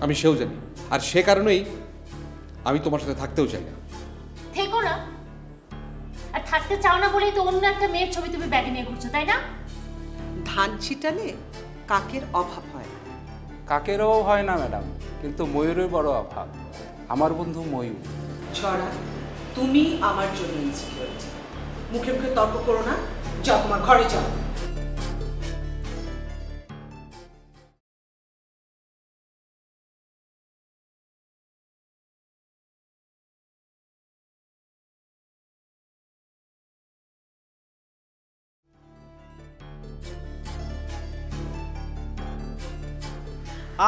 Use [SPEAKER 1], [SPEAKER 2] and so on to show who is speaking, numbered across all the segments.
[SPEAKER 1] আমি সেও জানি, আর সে কারণেই আমি তোমার সাথে থাকতেও চাই না।
[SPEAKER 2] থেকো না, আর থাকতে চাও না বলেই তো অন্য একটা মেয়ের ছবি তুমি ব্যাগে নিয়ে ঘুরছো, তাই না?
[SPEAKER 3] ধান ছিটালে কাকের অভাব হয়।
[SPEAKER 4] কাকেরও হয় না ম্যাডাম, কিন্তু ময়ূরের বড় অভাব। আমার বন্ধু ময়ূর।
[SPEAKER 3] ছড়া, তুমি আমার জন্য ইনসিকিউরিটি। মুখে মুখে তর্ক করো না, যাও তোমার ঘরে যাও।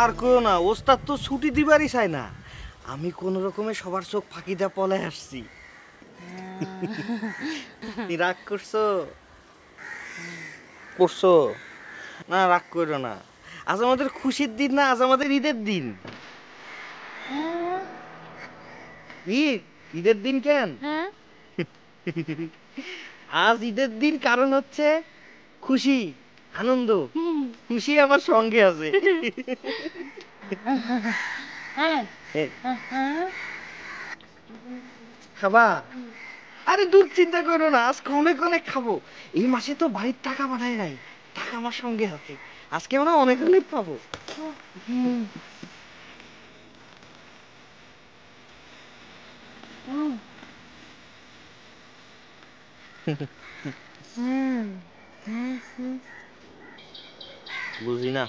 [SPEAKER 5] আর কেউ না, ওস্তাদ তো ছুটি দিবারই চাই না। আমি কোন রকমে সবার চোখ ফাঁকি দিয়ে পলে আসছি। রাগ করছো? করছো না, রাগ করো না। আজ আমাদের খুশির দিন না, আজ আমাদের ঈদের দিন। ঈদের দিন কেন? আজ ঈদের দিন কারণ হচ্ছে খুশি, আনন্দ। খুশি আমার সঙ্গে আছে। খাবা? আরে দূর চিন্তা করো না, আজকে অনেক অনেক খাবো। এই মাসে তো বাড়ির টাকা পাঠায় নাই, টাকা আমার সঙ্গে আছে। আজকে আমরা অনেক অনেক পাবো। বুঝি না।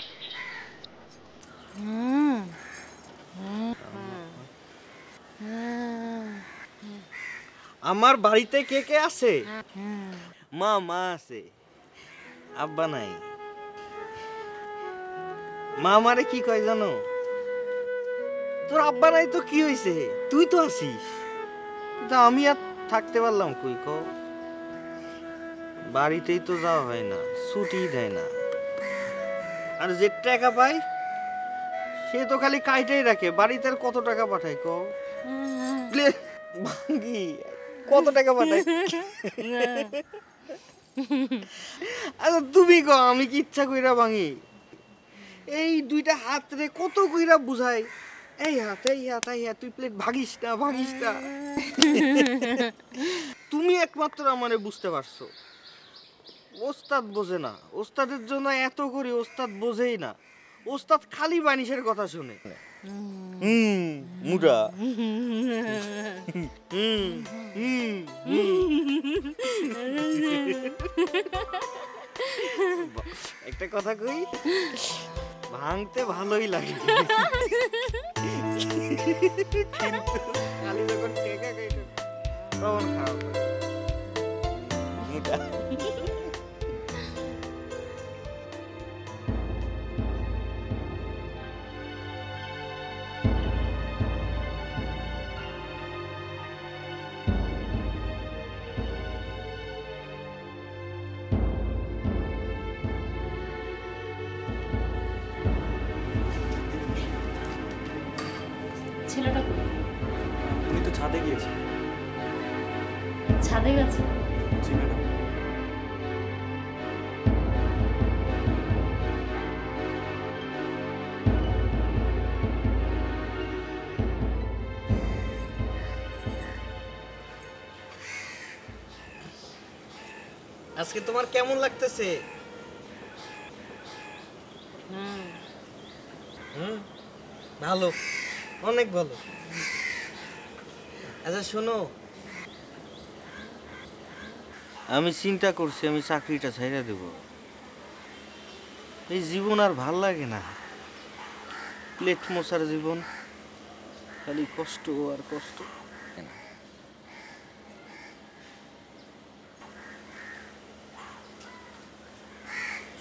[SPEAKER 5] আমার বাড়িতে কে কে আছে? মা আছে, আব্বা নাই। মা আমারে কি কয় জানো? তোর আব্বা নাই তো কি হয়েছে, তুই তো আছিস। কিন্তু আমি আর থাকতে পারলাম কই ক? বাড়িতেই তো যাওয়া হয় না, ছুটি দেয় না। আর যে টাকা পাই সে তো খালি কাইটাই রাখে। বাড়িতে আর কত টাকা পাঠায় ক? ভাঙ্গি কত টাকা পাঠায়? আচ্ছা তুমি ক, আমি কি ইচ্ছা কইরা ভাঙি? এই দুইটা হাত রে কত কইরা বুঝাই, এই হাত এই হাত এই হাত, তুই প্লেট ভাগিস না ভাগিস না। তুমি একমাত্র আমারে বুঝতে পারছো। ওস্তাদ বোঝে না, ওস্তাদের জন্য এত করি, ওস্তাদ বোঝেই না। ওস্তাদ খালি বানিশের কথা শুনে। মুডা একটা কথা কই, ভাঙতে ভালোই লাগে, কিন্তু খালি যখন টেকা খাইতে তখন খাওয়া মুডা।
[SPEAKER 2] ছেলেটা কই?
[SPEAKER 5] উনি তো ছাদে গিয়েছে।
[SPEAKER 2] ছাদে গেছে?
[SPEAKER 5] জি ম্যাডাম। আজকে তোমার কেমন লাগতেছে? ভালো, অনেক ভালো। আচ্ছা শোনো, আমি চিন্তা করছি আমি চাকরিটা ছাইড়া দেব। এই জীবন আর ভাল লাগে না, প্লেট মোছার জীবন, খালি কষ্ট আর কষ্ট।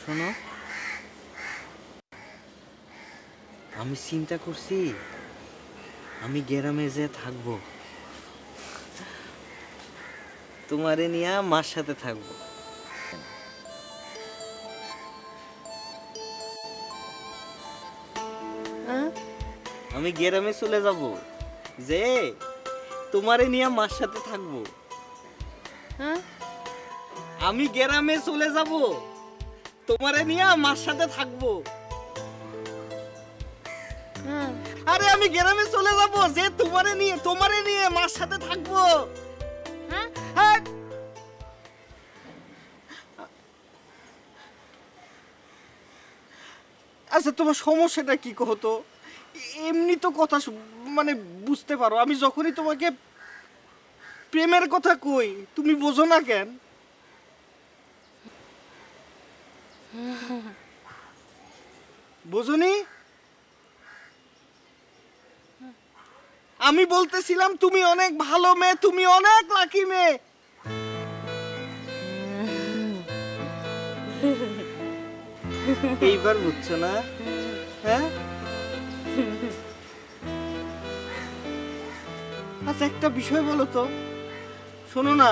[SPEAKER 5] শোনো, আমি চিন্তা করছি আমি গ্রামে যে থাকবো, তোমারে নিয়ে মার সাথে থাকবো। আমি গ্রামে চলে যাব, যে তোমারে নিয়ে মার সাথে থাকবো। আমি গ্রামে চলে যাব, তোমারে নিয়ে মার সাথে থাকবো। আরে আমি গ্রামে চলে যাব, যে তোমারে নিয়ে মার সাথে থাকবো।
[SPEAKER 2] হ্যাঁ
[SPEAKER 5] হ্যাঁ। আচ্ছা তোমার সমস্যাটা কি কহতো? এমনি তো কথা মানে বুঝতে পারো, আমি যখনই তোমাকে প্রেমের কথা কই তুমি বোঝো না কেন? বোঝনি? আমি বলতেছিলাম তুমি অনেক ভালো মেয়ে, তুমি অনেক লাকি মেয়ে। এইবার বুঝছো না? হ্যাঁ আচ্ছা একটা বিষয় বলো তো, শোনো না,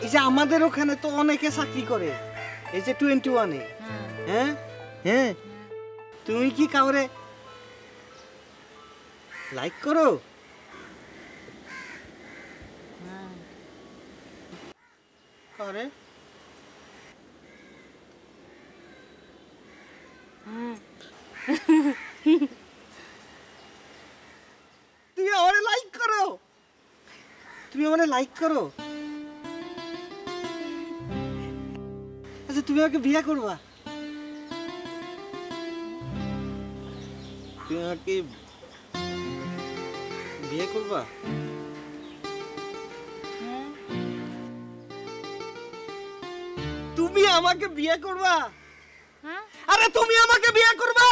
[SPEAKER 5] এই যে আমাদের ওখানে তো অনেকে চাকরি করে, এই যে 21-এ। হ্যাঁ হ্যাঁ, তুমি কি কাউরে লাইক করো? আরে তুমি আমারে লাইক করো? তুমি আমারে লাইক করো? আচ্ছা তুমি আমাকে বিয়ে করবা? তুমি আমাকে বিয়ে করবা? তুমি আমাকে বিয়ে করবা?
[SPEAKER 2] হ্যাঁ
[SPEAKER 5] আরে তুমি আমাকে বিয়ে করবা?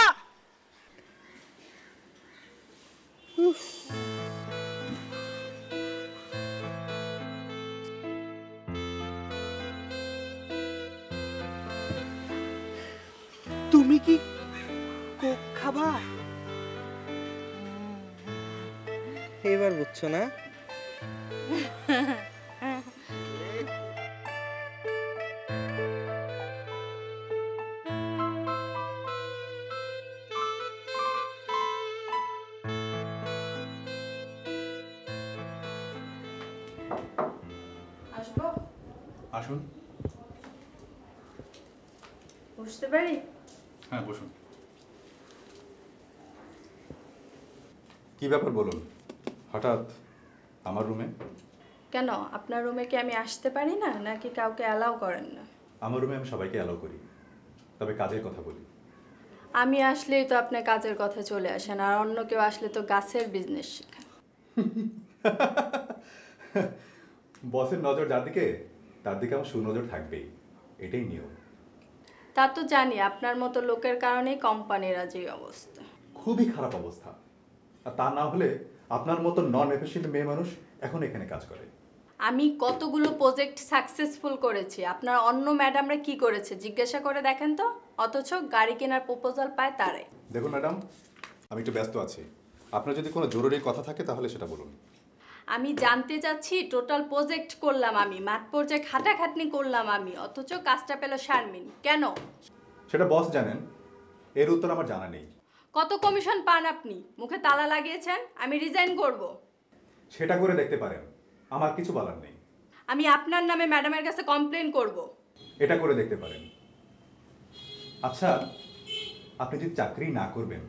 [SPEAKER 5] তুমি কি কোক খাবা? এবার বুঝছো না?
[SPEAKER 6] আসবো?
[SPEAKER 7] আসুন।
[SPEAKER 6] বসতে পারি?
[SPEAKER 7] হ্যাঁ বসুন। কি ব্যাপার বলুন, হঠাৎ আমার রুমে?
[SPEAKER 6] কেন, আপনার রুমে কি আমি আসতে পারি না, নাকি কাউকে অ্যালাউ করেন না?
[SPEAKER 7] আমার রুমে আমি সবাইকে অ্যালাউ করি, তবে কাজের কথা বলি।
[SPEAKER 6] আমি আসলেই তো আপনার কাজের কথা চলে আসেন, আর অন্য কেউ আসলে তো গাছের বিজনেস শেখান।
[SPEAKER 7] বসের নজর যার দিকে, তার দিকে আমার সুনজর থাকবেই, এটাই নিয়ম।
[SPEAKER 6] তা তো জানি, আপনার মতো লোকের কারণেই কোম্পানির আজ এই অবস্থা।
[SPEAKER 7] খুবই খারাপ অবস্থা। আর তা না হলে আপনার মতো নন এফিশিয়েন্ট মেয়ে মানুষ এখন এখানে কাজ করে।
[SPEAKER 6] আমি কতগুলো প্রজেক্ট সাকসেসফুল করেছি, আপনার অন্য ম্যাডামরা কি করেছে জিজ্ঞাসা করে দেখেন তো, অথচ গাড়ি কেনার প্রপোজাল পায় তারাই।
[SPEAKER 7] দেখুন ম্যাডাম, আমি একটু ব্যস্ত আছি, আপনার যদি কোনো জরুরি কথা থাকে তাহলে সেটা বলুন।
[SPEAKER 6] আমি জানতে চাচ্ছি, টোটাল প্রজেক্ট করলাম আমি, মাঠ পর্যায়ে খাটাখাটনি করলাম আমি, অথচ কাজটা পেল শারমিন, কেন?
[SPEAKER 7] সেটা বস জানেন, এর উত্তর আমার জানা নেই।
[SPEAKER 6] কত কমিশন পান আপনি? মুখে তালা লাগিয়েছেন, আমি রিজাইন করব।
[SPEAKER 7] সেটা করে দেখতে পারেন, আমার কিছু বলার নেই।
[SPEAKER 6] আমি আপনার নামে ম্যাডামের কাছে কমপ্লেন করব।
[SPEAKER 7] এটা করে দেখতে পারেন। আচ্ছা, আপনি যদি চাকরি না করবেন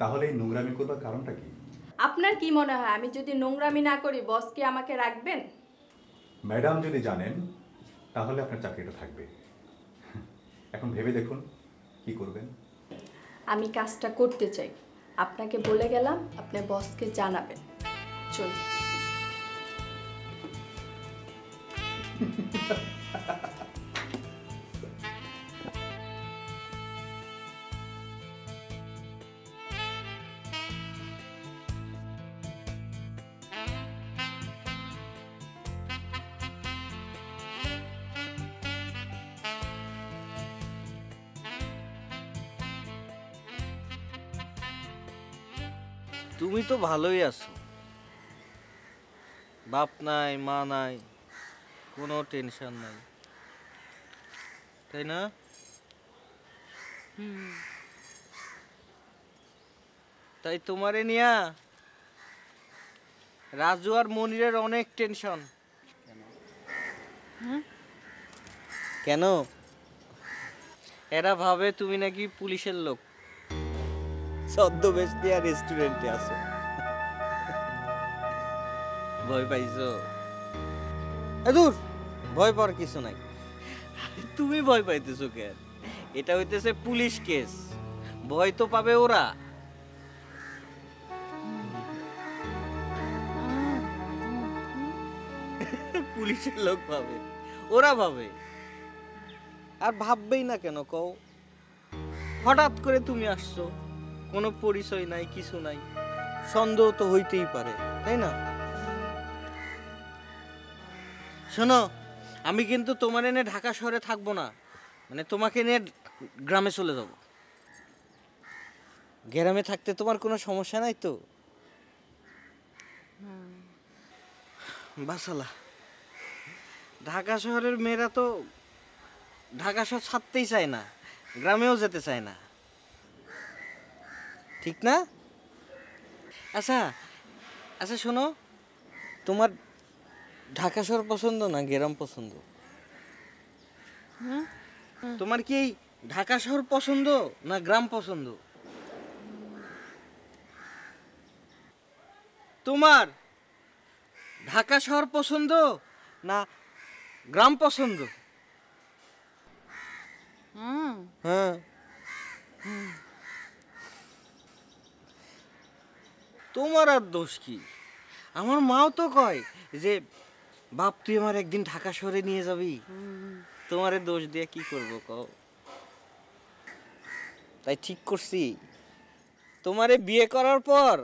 [SPEAKER 7] তাহলে এই নোংরামি করবার কারণটা কি?
[SPEAKER 6] আপনার কি মনে হয় আমি যদি নোংরামি না করি বস কি আমাকে রাখবেন?
[SPEAKER 7] ম্যাডাম যদি জানেন তাহলে আপনার চাকরিটা থাকবে। এখন ভেবে দেখুন কি করবেন।
[SPEAKER 6] আমি কাজটা করতে চাই, আপনাকে বলে গেলাম, আপনি বসকে জানাবেন। চলুন।
[SPEAKER 5] তুমি তো ভালোই আছো, বাপ নাই মা নাই, কোনো টেনশন নাই, তাই না? তাই তোমারে নিয়া রাজু আর মনিরের অনেক টেনশন। কেন? এরা ভাবে তুমি নাকি পুলিশের লোক। ছদ্মবেশ দিয়ে রেস্টুরেন্টে আসো। ভয় পাইছো? দূর, ভয় পাওয়ার কিছু নাই। তুমি ভয় পাইতেছো কেন? এটা হইতেছে পুলিশ কেস, ভয় তো পাবে ওরা। পুলিশের লোক পাবে, ওরা ভাবে। আর ভাববেই না কেন কও? হঠাৎ করে তুমি আসছো, কোনো পরিচয় নাই, কিছু নাই, সন্দেহ তো হইতেই পারে, তাই না? শোনো, আমি কিন্তু তোমার এনে ঢাকা শহরে থাকবো না, মানে তোমাকে নিয়ে গ্রামে চলে যাব। গ্রামে থাকতে তোমার কোনো সমস্যা নাই তো? বাসালা, ঢাকা শহরের মেয়েরা তো ঢাকা শহর ছাড়তেই চায় না, গ্রামেও যেতে চায় না, ঠিক না? আচ্ছা আচ্ছা শোনো, তোমার ঢাকা শহর পছন্দ না গ্রাম পছন্দ? তোমার কি এই ঢাকা শহর পছন্দ না গ্রাম পছন্দ? তোমার ঢাকা শহর পছন্দ না গ্রাম পছন্দ? হ্যাঁ, তোমার আর দোষ কি? আমার মাও তো কয় যে বাপ তুই আমার একদিন ঢাকা শহরে নিয়ে যাবি। তোমারে দোষ দিয়ে কি করবো কও? তাই ঠিক করছি, তোমারে বিয়ে করার পর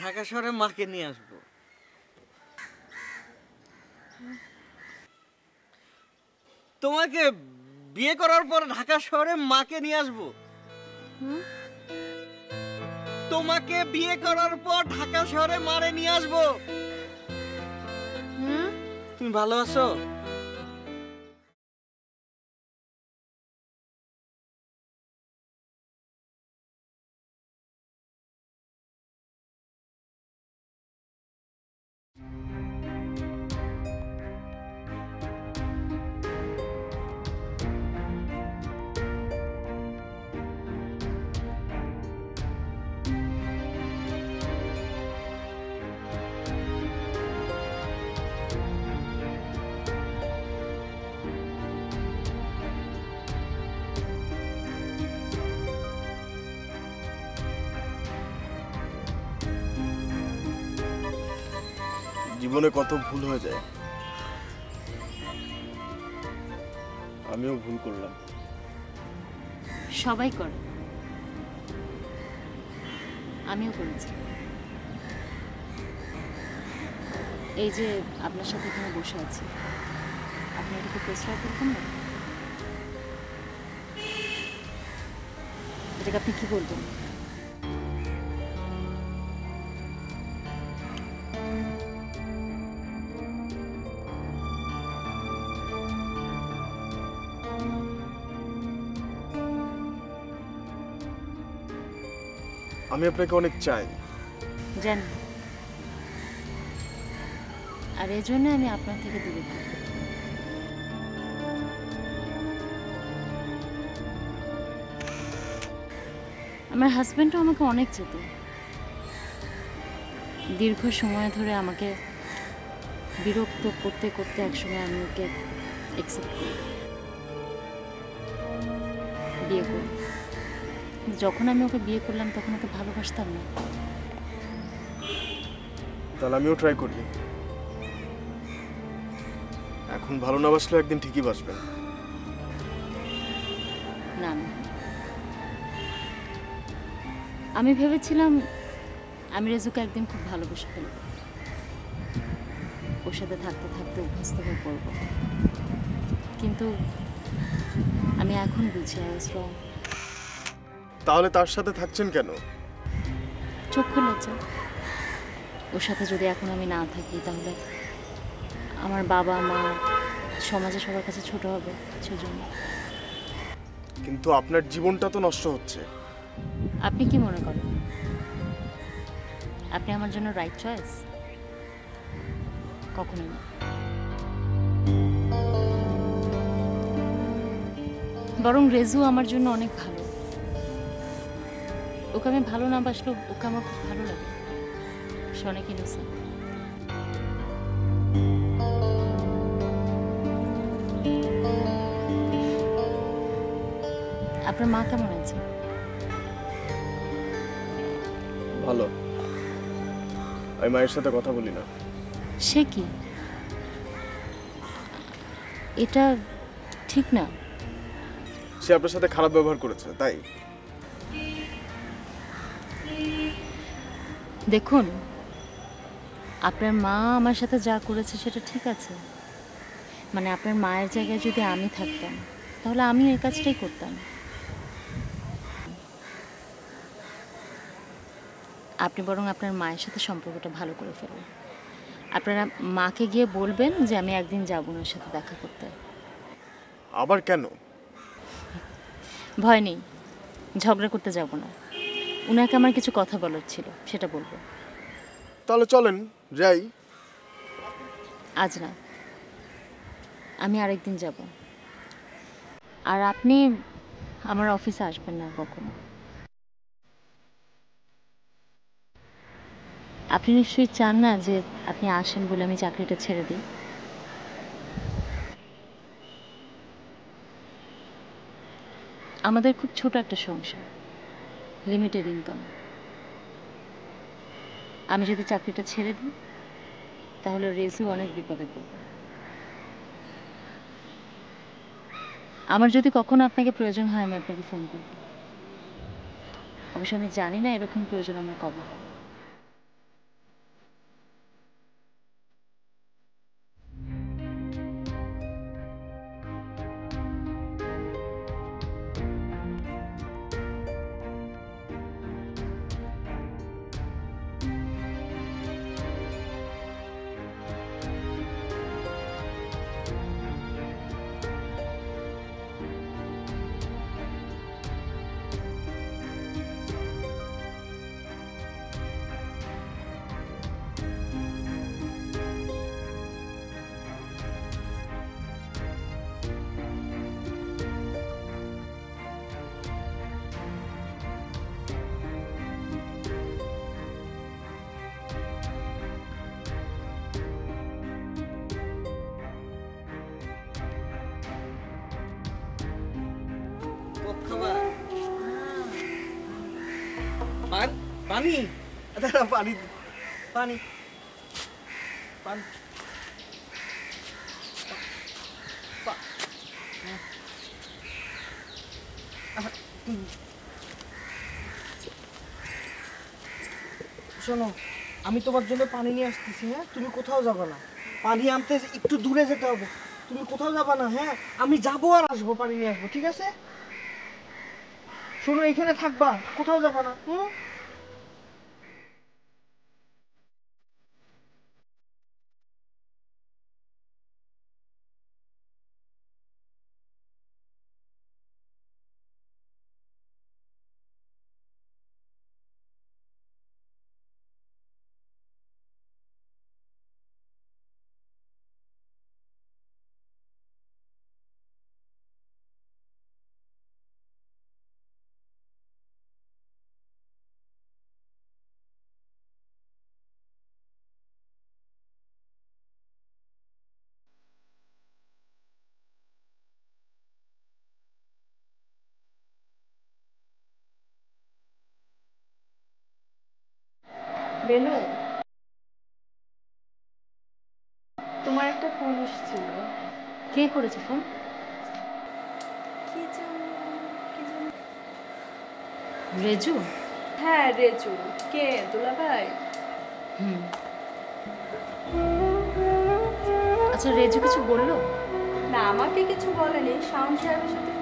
[SPEAKER 5] ঢাকা শহরে মাকে নিয়ে আসবো। তোমাকে বিয়ে করার পর ঢাকা শহরে মাকে নিয়ে আসবো। তোমাকে বিয়ে করার পর ঢাকা শহরে মারে নিয়ে আসবো। তুমি ভালো আছো?
[SPEAKER 8] জীবনে কত ভুল হয়ে যায়, আমিও ভুল করলাম।
[SPEAKER 2] সবাই করে, আমিও করেছি। এই যে আপনার সাথে এখানে বসে আছি, আপনি এটাকে প্রশ্রয় করবেন না? এটাকে আপনি কি বলবেন?
[SPEAKER 8] আমি আপনাকে অনেক চাই।
[SPEAKER 2] জানি, আর এই জন্য আমি আপনার থেকে দূরে থাকি। আমার হাজব্যান্ডও আমাকে অনেক চেত, দীর্ঘ সময় ধরে আমাকে বিরক্ত করতে করতে একসময় আমি ওকে অ্যাকসেপ্ট করি, বিয়ে করি। যখন আমি ওকে বিয়ে করলাম তখন ওকে ভালোবাসতাম না।
[SPEAKER 8] তাহলে আমিও ট্রাই করি। এখন ভালো না বাসলে একদিন ঠিকই বাসবেন।
[SPEAKER 2] না না, আমি ভেবেছিলাম আমি রেজুকে একদিন খুব ভালোবেসে ফেলব, ওর সাথে থাকতে থাকতে অভ্যস্ত হয়ে পড়ব, কিন্তু আমি এখন বুঝি I was wrong।
[SPEAKER 8] তাহলে তার সাথে থাকছেন কেন?
[SPEAKER 2] চক্ষু লজ্জা। ওর সাথে যদি এখন আমি না থাকি তাহলে আমার বাবা মা সমাজে সবার কাছে ছোট হবে, সেজন্য।
[SPEAKER 8] কিন্তু আপনার জীবনটা তো নষ্ট হচ্ছে।
[SPEAKER 2] আপনি কি মনে করেন আপনি আমার জন্য রাইট চয়েস? কখনোই না। বরং রেজু আমার জন্য অনেক ভালো। ওকে আমি ভালো না বাসলেও ওকে আমার খুব ভালো লাগে। সে অনেক ইনোসেন্ট। আপনার মা কেমন আছে?
[SPEAKER 8] ভালো। আমি মায়ের সাথে কথা বলি না।
[SPEAKER 2] সে কি? এটা ঠিক না।
[SPEAKER 8] সে আপনার সাথে খারাপ ব্যবহার করেছে তাই।
[SPEAKER 2] দেখুন, আপনার মা আমার সাথে যা করেছে সেটা ঠিক আছে। মানে আপনার মায়ের জায়গায় যদি আমি থাকতাম তাহলে আমি এই কাজটাই করতাম। আপনি বরং আপনার মায়ের সাথে সম্পর্কটা ভালো করে ফেলুন। আপনারা মাকে গিয়ে বলবেন যে আমি একদিন যাব ওনার সাথে দেখা করতে।
[SPEAKER 8] আবার কেন?
[SPEAKER 2] ভয় নেই, ঝগড়া করতে যাব না। উনাকে আমার কিছু কথা বলার ছিল, সেটা বলবো।
[SPEAKER 8] তাহলে চলেন যাই।
[SPEAKER 2] আজ না, আমি আরেকদিন যাব। আর আপনি আমার অফিসে আসবেন না কখনো। আপনি নিশ্চয়ই চান না যে আপনি আসেন বলে আমি চাকরিটা ছেড়ে দিই। আমাদের খুব ছোট একটা সংসার, লিমিটেড ইনকাম। আমি যদি চাকরিটা ছেড়ে দিই তাহলে রেজু অনেক বিপদে পড়বে। আমার যদি কখনো আপনাকে প্রয়োজন হয় আমি আপনাকে ফোন করব। অবশ্য আমি জানি না এরকম প্রয়োজন আমার কবে হবে।
[SPEAKER 5] পানি দাদা, পানি পানি পানি।
[SPEAKER 9] শোনো, আমি তোমার জন্য পানি নিয়ে আসতেছি। হ্যাঁ, তুমি কোথাও যাবে না। পানি আনতে একটু দূরে যেতে হবে। তুমি কোথাও যাবে না। হ্যাঁ, আমি যাবো আর আসবো, পানি নিয়ে আসবো, ঠিক আছে? শোনো, এখানে থাকবা, কোথাও যাবে না। হুম।
[SPEAKER 6] বেনু, তোমার একটা ফোন এসেছিল।
[SPEAKER 2] কে করেছে ফোন?
[SPEAKER 6] কি যেন
[SPEAKER 2] রেজু?
[SPEAKER 6] হ্যাঁ, রেজু। কে? দুলাভাই?
[SPEAKER 2] আচ্ছা, রেজু কিছু বললো?
[SPEAKER 6] না, আমাকে কিছু বলেনি। শাওন সাহেবের সাথে